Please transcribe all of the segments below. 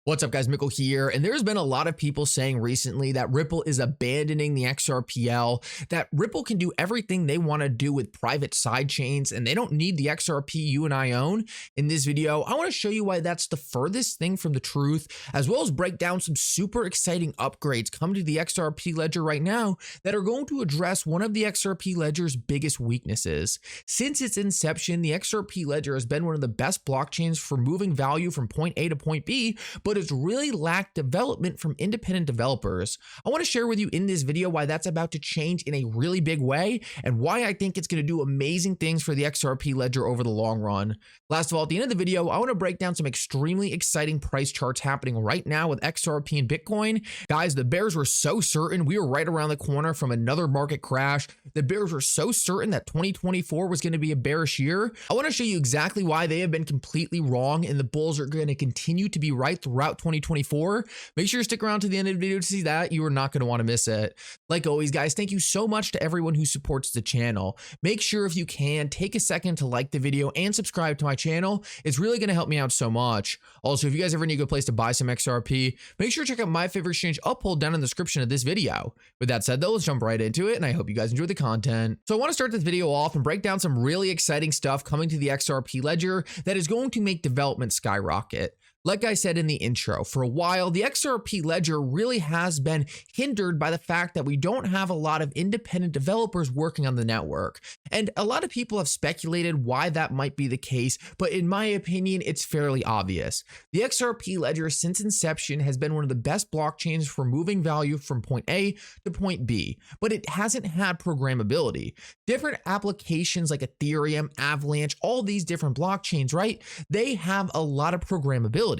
What's up guys, Mickle here, and there's been a lot of people saying recently that Ripple is abandoning the XRPL, that Ripple can do everything they want to do with private sidechains and they don't need the XRP you and I own. In this video, I want to show you why that's the furthest thing from the truth, as well as break down some super exciting upgrades coming to the XRP Ledger right now that are going to address one of the XRP Ledger's biggest weaknesses. Since its inception, the XRP Ledger has been one of the best blockchains for moving value from point A to point B, but it's really lacked development from independent developers. I want to share with you in this video why that's about to change in a really big way and why I think it's going to do amazing things for the XRP Ledger over the long run. Last of all, at the end of the video, I want to break down some extremely exciting price charts happening right now with XRP and Bitcoin. Guys, the bears were so certain we were right around the corner from another market crash. The bears were so certain that 2024 was going to be a bearish year. I want to show you exactly why they have been completely wrong and the bulls are going to continue to be right throughout 2024. Make sure you stick around to the end of the video to see that. You are not going to want to miss it. Like always, guys, thank you so much to everyone who supports the channel. Make sure if you can, take a second to like the video and subscribe to my channel. It's really going to help me out so much. Also, if you guys ever need a good place to buy some XRP, make sure to check out my favorite exchange uphold down in the description of this video. With that said though, let's jump right into it and I hope you guys enjoy the content. So I want to start this video off and break down some really exciting stuff coming to the XRP Ledger that is going to make development skyrocket. Like I said in the intro, for a while, the XRP Ledger really has been hindered by the fact that we don't have a lot of independent developers working on the network. And a lot of people have speculated why that might be the case, but in my opinion, it's fairly obvious. The XRP Ledger since inception has been one of the best blockchains for moving value from point A to point B, but it hasn't had programmability. Different applications like Ethereum, Avalanche, all these different blockchains, right? They have a lot of programmability.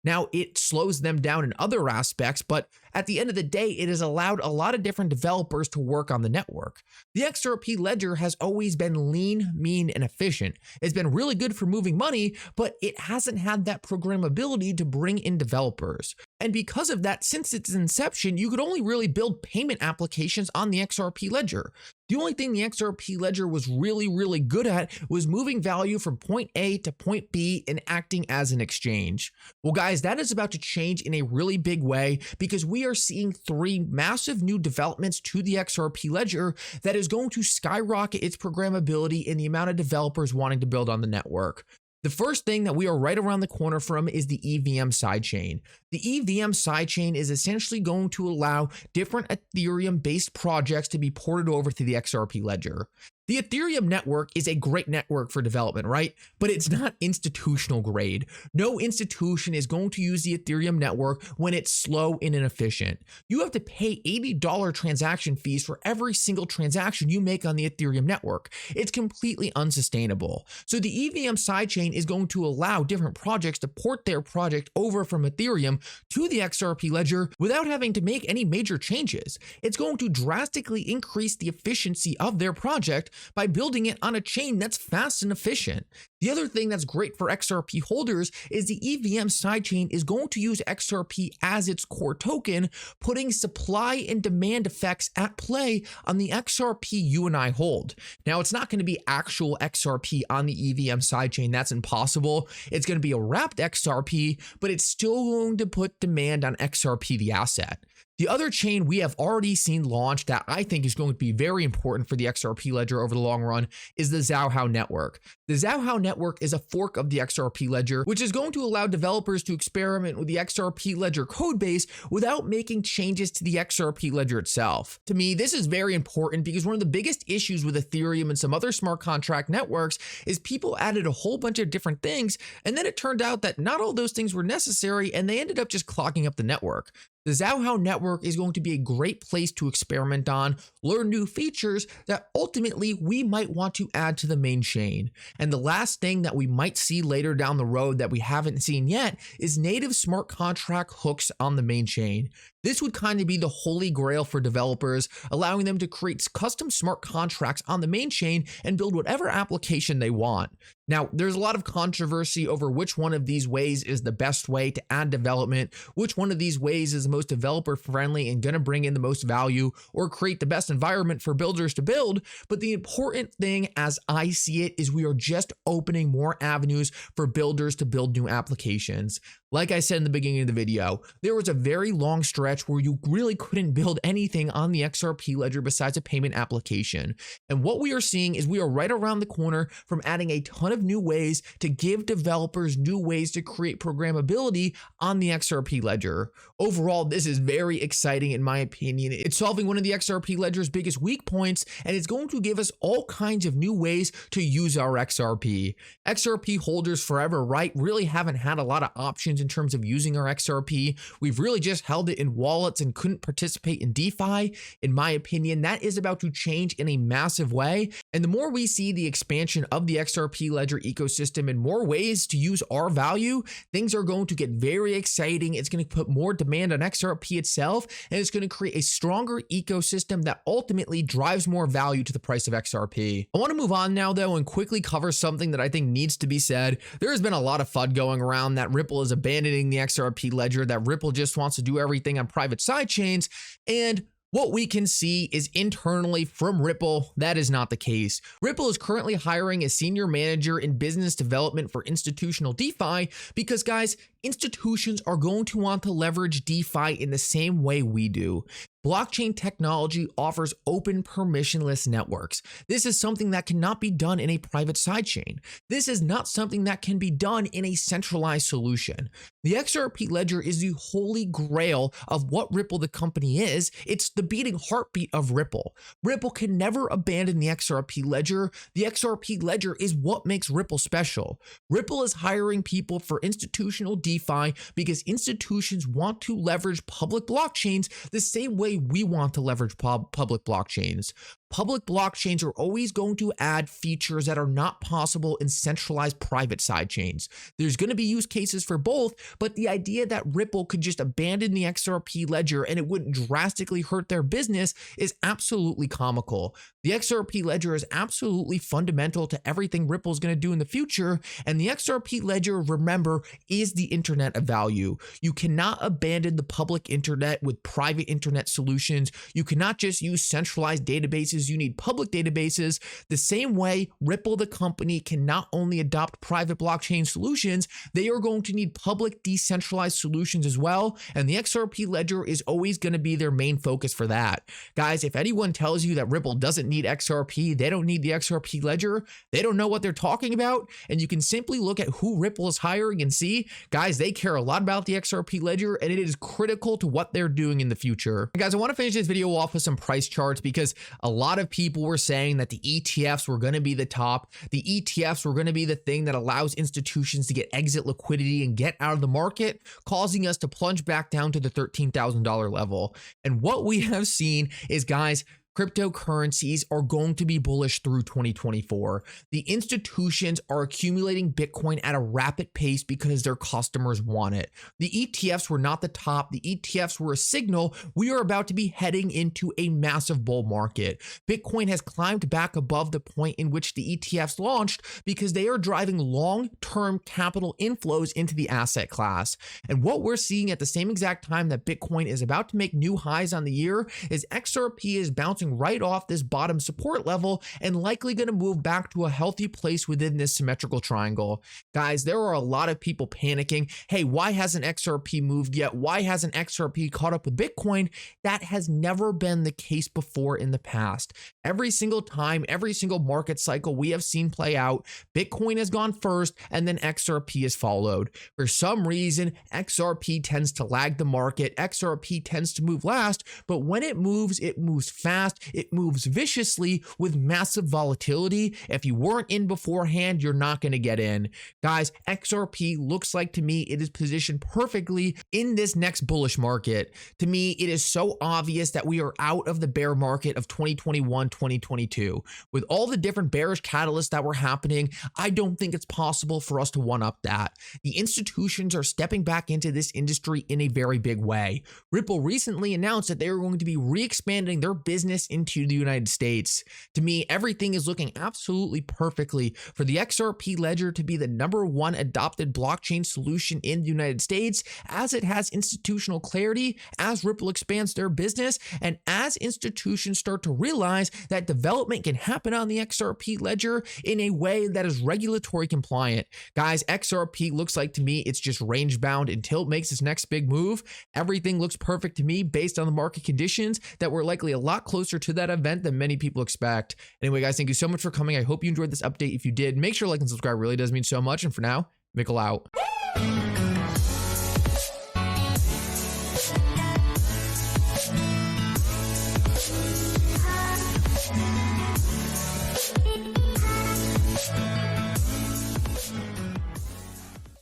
Now, it slows them down in other aspects, but at the end of the day, it has allowed a lot of different developers to work on the network. The XRP Ledger has always been lean, mean, and efficient. It's been really good for moving money, but it hasn't had that programmability to bring in developers. And because of that, since its inception, you could only really build payment applications on the XRP Ledger. The only thing the XRP Ledger was really good at was moving value from point A to point B and acting as an exchange. Well, guys, that is about to change in a really big way because we are seeing three massive new developments to the XRP Ledger that is going to skyrocket its programmability and the amount of developers wanting to build on the network. The first thing that we are right around the corner from is the EVM sidechain. The EVM sidechain is essentially going to allow different Ethereum-based projects to be ported over to the XRP Ledger. The Ethereum network is a great network for development, right? But it's not institutional grade. No institution is going to use the Ethereum network when it's slow and inefficient. You have to pay $80 transaction fees for every single transaction you make on the Ethereum network. It's completely unsustainable. So the EVM sidechain is going to allow different projects to port their project over from Ethereum to the XRP Ledger without having to make any major changes. It's going to drastically increase the efficiency of their project by building it on a chain that's fast and efficient. The other thing that's great for XRP holders is the EVM sidechain is going to use XRP as its core token, putting supply and demand effects at play on the XRP you and I hold. Now, it's not going to be actual XRP on the EVM sidechain. That's impossible. It's going to be a wrapped XRP, but it's still going to put demand on XRP, the asset. The other chain we have already seen launched that I think is going to be very important for the XRP Ledger over the long run is the Zhaohao network. The Zhaohao network is a fork of the XRP Ledger, which is going to allow developers to experiment with the XRP Ledger codebase without making changes to the XRP Ledger itself. To me, this is very important because one of the biggest issues with Ethereum and some other smart contract networks is people added a whole bunch of different things, and then it turned out that not all those things were necessary, and they ended up just clogging up the network. The Zhaohao network is going to be a great place to experiment on, learn new features that ultimately we might want to add to the main chain. And the last thing that we might see later down the road that we haven't seen yet is native smart contract hooks on the main chain. This would kind of be the holy grail for developers, allowing them to create custom smart contracts on the main chain and build whatever application they want. Now, there's a lot of controversy over which one of these ways is the best way to add development, which one of these ways is the most developer friendly and going to bring in the most value or create the best environment for builders to build. But the important thing, as I see it, is we are just opening more avenues for builders to build new applications. Like I said in the beginning of the video, there was a very long stretch where you really couldn't build anything on the XRP Ledger besides a payment application. And what we are seeing is we are right around the corner from adding a ton of new ways to give developers new ways to create programmability on the XRP Ledger. Overall, this is very exciting in my opinion. It's solving one of the XRP Ledger's biggest weak points, and it's going to give us all kinds of new ways to use our XRP. XRP holders forever, right, really haven't had a lot of options in terms of using our XRP. We've really just held it in wallets and couldn't participate in DeFi. In my opinion, that is about to change in a massive way. And the more we see the expansion of the XRP Ledger ecosystem and more ways to use our value, things are going to get very exciting. It's going to put more demand on XRP itself, and it's going to create a stronger ecosystem that ultimately drives more value to the price of XRP. I want to move on now though and quickly cover something that I think needs to be said. There has been a lot of FUD going around that Ripple is abandoning the XRP Ledger, that Ripple just wants to do everything on private sidechains, and what we can see is internally from Ripple, that is not the case. Ripple is currently hiring a senior manager in business development for institutional DeFi because, guys, institutions are going to want to leverage DeFi in the same way we do. Blockchain technology offers open permissionless networks. This is something that cannot be done in a private sidechain. This is not something that can be done in a centralized solution. The XRP Ledger is the holy grail of what Ripple the company is. It's the beating heartbeat of Ripple. Ripple can never abandon the XRP Ledger. The XRP Ledger is what makes Ripple special. Ripple is hiring people for institutional DeFi because institutions want to leverage public blockchains the same way we want to leverage public blockchains. Public blockchains are always going to add features that are not possible in centralized private sidechains. There's going to be use cases for both, but the idea that Ripple could just abandon the XRP Ledger and it wouldn't drastically hurt their business is absolutely comical. The XRP Ledger is absolutely fundamental to everything Ripple is going to do in the future, and the XRP Ledger, remember, is the internet of value. You cannot abandon the public internet with private internet solutions. You cannot just use centralized databases. You need public databases. The same way Ripple, the company, can not only adopt private blockchain solutions, they are going to need public decentralized solutions as well. And the XRP Ledger is always going to be their main focus for that. Guys, if anyone tells you that Ripple doesn't need XRP, they don't need the XRP Ledger, they don't know what they're talking about. And you can simply look at who Ripple is hiring and see, guys, they care a lot about the XRP Ledger and it is critical to what they're doing in the future. Guys, I want to finish this video off with some price charts because a lot of people were saying that the ETFs were going to be the top. The ETFs were going to be the thing that allows institutions to get exit liquidity and get out of the market, causing us to plunge back down to the $13,000 level. And what we have seen is, guys, cryptocurrencies are going to be bullish through 2024. The institutions are accumulating Bitcoin at a rapid pace because their customers want it. The ETFs were not the top. The ETFs were a signal we are about to be heading into a massive bull market. Bitcoin has climbed back above the point in which the ETFs launched because they are driving long-term capital inflows into the asset class. And what we're seeing at the same exact time that Bitcoin is about to make new highs on the year is XRP is bouncing right off this bottom support level and likely going to move back to a healthy place within this symmetrical triangle. Guys, there are a lot of people panicking. Hey, why hasn't XRP moved yet? Why hasn't XRP caught up with Bitcoin? That has never been the case before in the past. Every single time, every single market cycle we have seen play out, Bitcoin has gone first and then XRP has followed. For some reason, XRP tends to lag the market. XRP tends to move last, but when it moves fast. It moves viciously with massive volatility. If you weren't in beforehand, you're not going to get in. Guys, XRP looks like to me it is positioned perfectly in this next bullish market. To me, it is so obvious that we are out of the bear market of 2021, 2022. With all the different bearish catalysts that were happening, I don't think it's possible for us to one-up that. The institutions are stepping back into this industry in a very big way. Ripple recently announced that they are going to be re-expanding their business this into the United States. To me, everything is looking absolutely perfectly for the XRP Ledger to be the #1 adopted blockchain solution in the United States, as it has institutional clarity, as Ripple expands their business, and as institutions start to realize that development can happen on the XRP Ledger in a way that is regulatory compliant. Guys, XRP looks like to me it's just range bound until it makes its next big move. Everything looks perfect to me based on the market conditions that we're likely a lot closer to that event than many people expect. Anyway, guys, thank you so much for coming. I hope you enjoyed this update. If you did, make sure to like and subscribe. It really does mean so much. And for now, Mickle out.